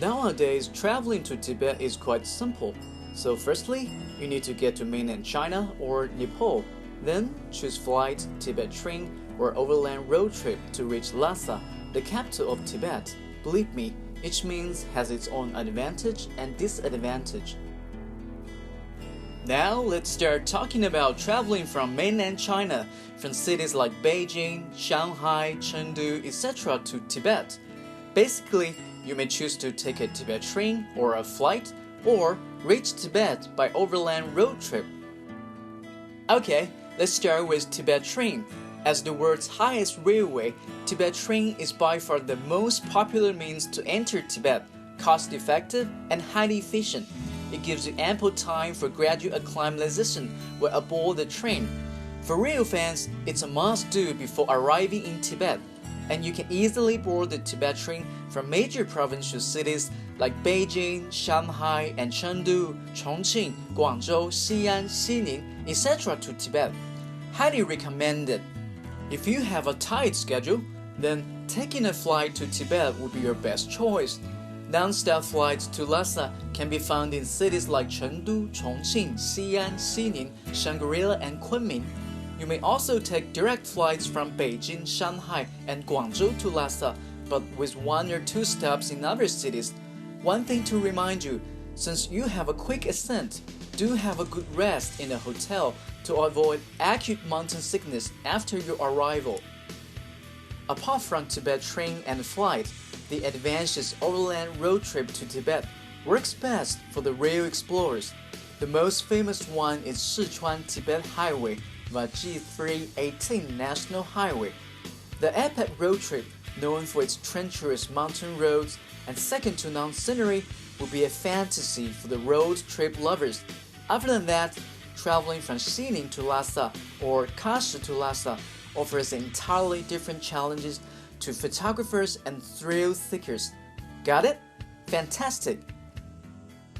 Nowadays, traveling to Tibet is quite simple. So firstly, you need to get to mainland China or Nepal. Then choose flight, Tibet train, or overland road trip to reach Lhasa, the capital of Tibet. Believe me, each means has its own advantage and disadvantage. Now let's start talking about traveling from mainland China, from cities like Beijing, Shanghai, Chengdu, etc. to Tibet. Basically, you may choose to take a Tibet train or a flight, or reach Tibet by overland road trip. Okay, let's start with Tibet train. As the world's highest railway, Tibet train is by far the most popular means to enter Tibet, cost-effective and highly efficient. It gives you ample time for gradual acclimatization while aboard the train. For railfans, it's a must-do before arriving in Tibet, and you can easily board the Tibet train from major provincial cities like Beijing, Shanghai, and Chengdu, Chongqing, Guangzhou, Xi'an, Xining, etc. to Tibet. Highly recommended. If you have a tight schedule, then taking a flight to Tibet would be your best choice. Non-stop flights to Lhasa can be found in cities like Chengdu, Chongqing, Xi'an, Xining, Shangri-La, and Kunming. You may also take direct flights from Beijing, Shanghai, and Guangzhou to Lhasa, but with 1 or 2 stops in other cities. One thing to remind you, since you have a quick ascent, do have a good rest in a hotel to avoid acute mountain sickness after your arrival. Apart from Tibet train and flight, the advantageous overland road trip to Tibet works best for the rail explorers. The most famous one is Sichuan-Tibet Highway, the G318 National Highway. The epic road trip, known for its treacherous mountain roads and second-to-none scenery, will be a fantasy for the road trip lovers. Other than that, traveling from Xining to Lhasa or Kashi to Lhasa offers entirely different challenges to photographers and thrill seekers. Got it? Fantastic!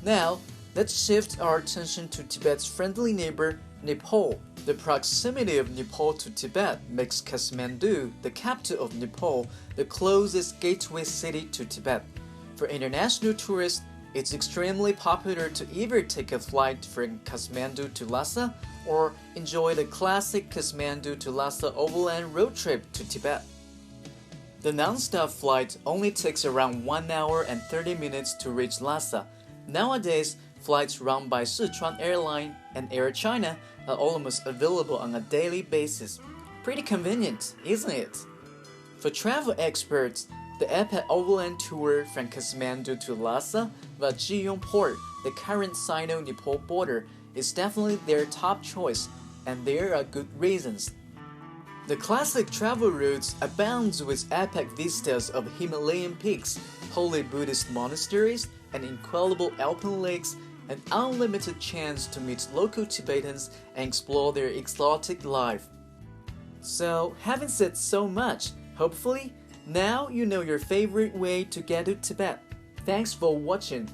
Now, let's shift our attention to Tibet's friendly neighbor, Nepal. The proximity of Nepal to Tibet makes Kathmandu, the capital of Nepal, the closest gateway city to Tibet. For international tourists, it's extremely popular to either take a flight from Kathmandu to Lhasa or enjoy the classic Kathmandu to Lhasa overland road trip to Tibet. The non-stop flight only takes around 1 hour and 30 minutes to reach Lhasa. Nowadays, flights run by Sichuan Airline and Air China are almost available on a daily basis. Pretty convenient, isn't it? For travel experts, the epic overland tour from Kathmandu to Lhasa via Xi'an port, the current Sino-Nepal border, is definitely their top choice, and there are good reasons. The classic travel routes abounds with epic vistas of Himalayan peaks, holy Buddhist monasteries, and incredible alpine lakes, an unlimited chance to meet local Tibetans and explore their exotic life. So, having said so much, hopefully, now you know your favorite way to get to Tibet. Thanks for watching.